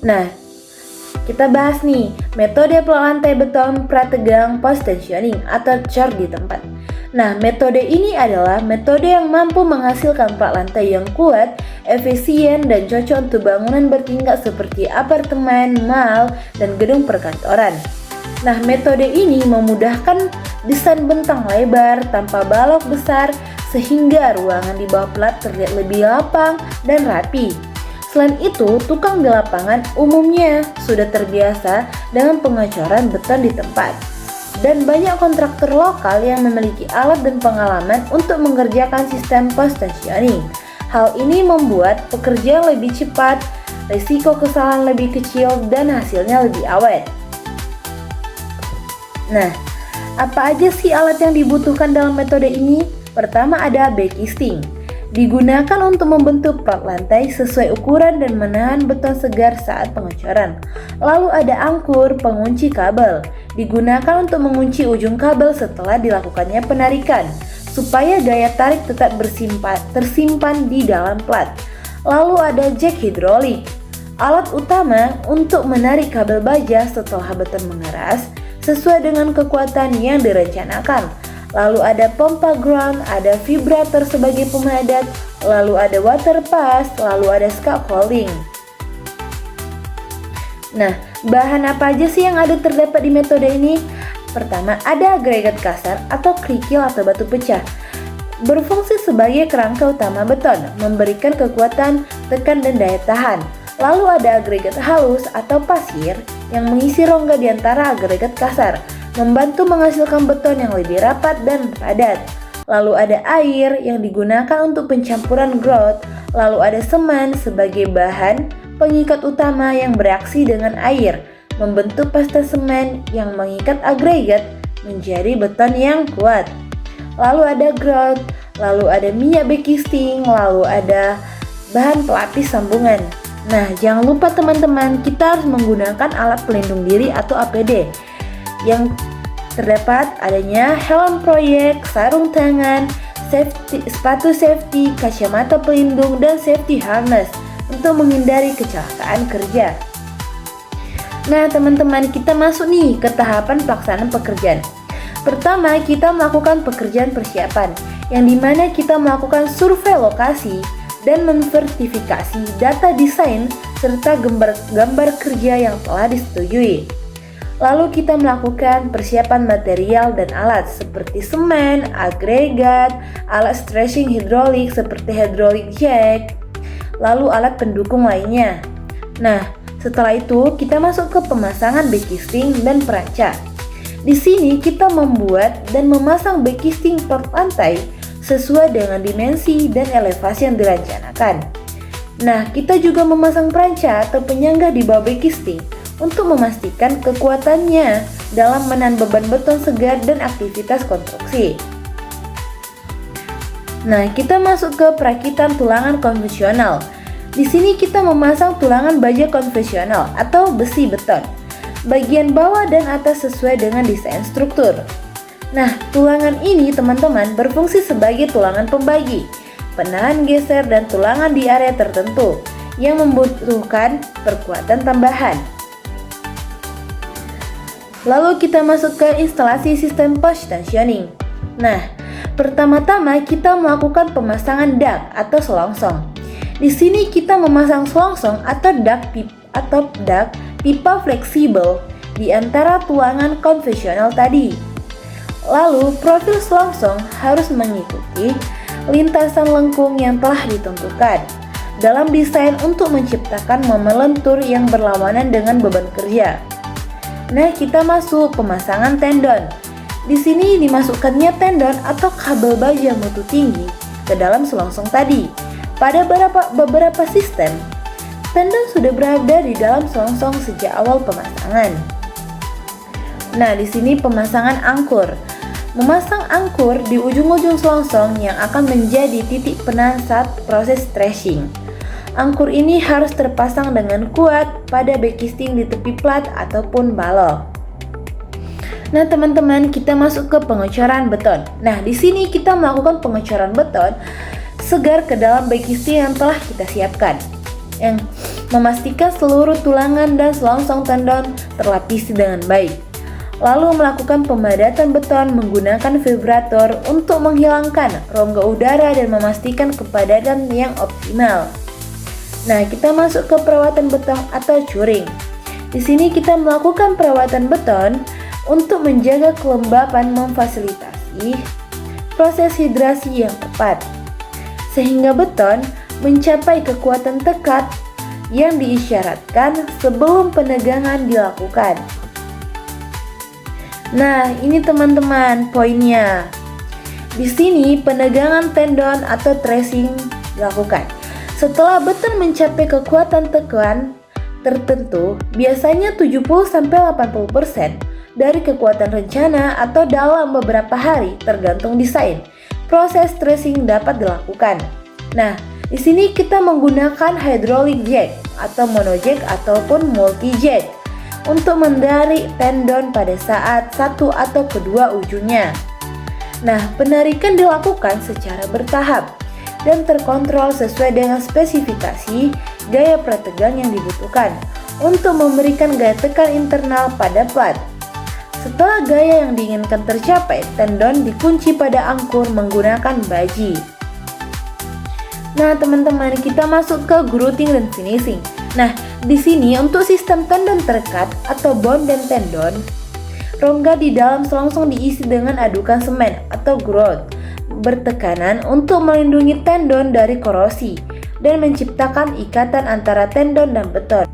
Nah, kita bahas nih metode pelantai beton prategang post tensioning atau cor di tempat. Nah, metode ini adalah metode yang mampu menghasilkan plat lantai yang kuat, efisien, dan cocok untuk bangunan bertingkat seperti apartemen, mall, dan gedung perkantoran. Nah, metode ini memudahkan desain bentang lebar tanpa balok besar sehingga ruangan di bawah plat terlihat lebih lapang dan rapi. Selain itu, tukang di lapangan umumnya sudah terbiasa dengan pengecoran beton di tempat. Dan banyak kontraktor lokal yang memiliki alat dan pengalaman untuk mengerjakan sistem post tensioning. Hal ini membuat pekerjaan lebih cepat, risiko kesalahan lebih kecil, dan hasilnya lebih awet. Nah, apa aja sih alat yang dibutuhkan dalam metode ini? Pertama ada backisting. Digunakan untuk membentuk plat lantai sesuai ukuran dan menahan beton segar saat pengecoran. Lalu ada angkur, pengunci kabel. Digunakan untuk mengunci ujung kabel setelah dilakukannya penarikan, supaya daya tarik tetap tersimpan di dalam plat. Lalu ada jack hidrolik, alat utama untuk menarik kabel baja setelah beton mengeras sesuai dengan kekuatan yang direncanakan. Lalu ada pompa ground, ada vibrator sebagai pemadat, lalu ada water pass, lalu ada scaffolding. Nah, bahan apa aja sih yang ada terdapat di metode ini? Pertama, ada agregat kasar atau kerikil atau batu pecah. Berfungsi sebagai kerangka utama beton, memberikan kekuatan, tekan, dan daya tahan. Lalu ada agregat halus atau pasir yang mengisi rongga di antara agregat kasar, membantu menghasilkan beton yang lebih rapat dan padat. Lalu ada air yang digunakan untuk pencampuran grout. Lalu ada semen sebagai bahan pengikat utama yang bereaksi dengan air, membentuk pasta semen yang mengikat agregat menjadi beton yang kuat. Lalu ada grout, lalu ada minyak backisting, lalu ada bahan pelapis sambungan. Nah, jangan lupa teman-teman, kita harus menggunakan alat pelindung diri atau APD. Yang terdapat adanya helm proyek, sarung tangan, sepatu safety, kacamata pelindung, dan safety harness untuk menghindari kecelakaan kerja. Nah teman-teman, kita masuk nih ke tahapan pelaksanaan pekerjaan. Pertama, kita melakukan pekerjaan persiapan, yang dimana kita melakukan survei lokasi dan mensertifikasi data desain serta gambar kerja yang telah disetujui. Lalu kita melakukan persiapan material dan alat seperti semen, agregat, alat stretching hidrolik seperti hydraulic jack, lalu alat pendukung lainnya. Nah, setelah itu kita masuk ke pemasangan backisting dan peranca. Di sini kita membuat dan memasang backisting plat lantai sesuai dengan dimensi dan elevasi yang direncanakan. Nah, kita juga memasang peranca atau penyangga di bawah backisting untuk memastikan kekuatannya dalam menahan beban beton segar dan aktivitas konstruksi. Nah, kita masuk ke perakitan tulangan konvensional. Di sini kita memasang tulangan baja konvensional atau besi beton, bagian bawah dan atas sesuai dengan desain struktur. Nah, tulangan ini teman-teman berfungsi sebagai tulangan pembagi, penahan geser, dan tulangan di area tertentu yang membutuhkan perkuatan tambahan. Lalu kita masuk ke instalasi sistem post tensioning. Nah, pertama-tama kita melakukan pemasangan dak atau selongsong. Di sini kita memasang selongsong atau dak pipa fleksibel di antara tulangan konvensional tadi. Lalu profil selongsong harus mengikuti lintasan lengkung yang telah ditentukan dalam desain untuk menciptakan momen lentur yang berlawanan dengan beban kerja. Nah, kita masuk pemasangan tendon. Di sini dimasukkannya tendon atau kabel baja mutu tinggi ke dalam selongsong tadi. Pada beberapa sistem, tendon sudah berada di dalam selongsong sejak awal pemasangan. Nah, di sini pemasangan angkur. Memasang angkur di ujung-ujung selongsong yang akan menjadi titik penahan saat proses stretching. Angkur ini harus terpasang dengan kuat pada backisting di tepi plat ataupun balok. Nah teman-teman, kita masuk ke pengecoran beton. Nah di sini kita melakukan pengecoran beton segar ke dalam backisting yang telah kita siapkan. memastikan seluruh tulangan dan selongsong tendon terlapisi dengan baik. Lalu melakukan pemadatan beton menggunakan vibrator untuk menghilangkan rongga udara dan memastikan kepadatan yang optimal. Nah, kita masuk ke perawatan beton atau curing. Di sini kita melakukan perawatan beton untuk menjaga kelembapan, memfasilitasi proses hidrasi yang tepat, sehingga beton mencapai kekuatan tekad yang diisyaratkan sebelum penegangan dilakukan. Nah, ini teman-teman poinnya. Di sini penegangan tendon atau tracing dilakukan. Setelah beton mencapai kekuatan tekan tertentu, biasanya 70-80% dari kekuatan rencana atau dalam beberapa hari tergantung desain, proses tracing dapat dilakukan. Nah, di sini kita menggunakan hydraulic jack atau monojack ataupun multi jack untuk menarik tendon pada saat satu atau kedua ujungnya. Nah, penarikan dilakukan secara bertahap dan terkontrol sesuai dengan spesifikasi gaya prategang yang dibutuhkan untuk memberikan gaya tekan internal pada plat. Setelah gaya yang diinginkan tercapai, tendon dikunci pada angkur menggunakan baji. Nah, teman-teman, kita masuk ke growting dan finishing. Nah, di sini untuk sistem tendon terkat atau bond dan tendon, rongga di dalam selongsong diisi dengan adukan semen atau grout bertekanan untuk melindungi tendon dari korosi dan menciptakan ikatan antara tendon dan beton.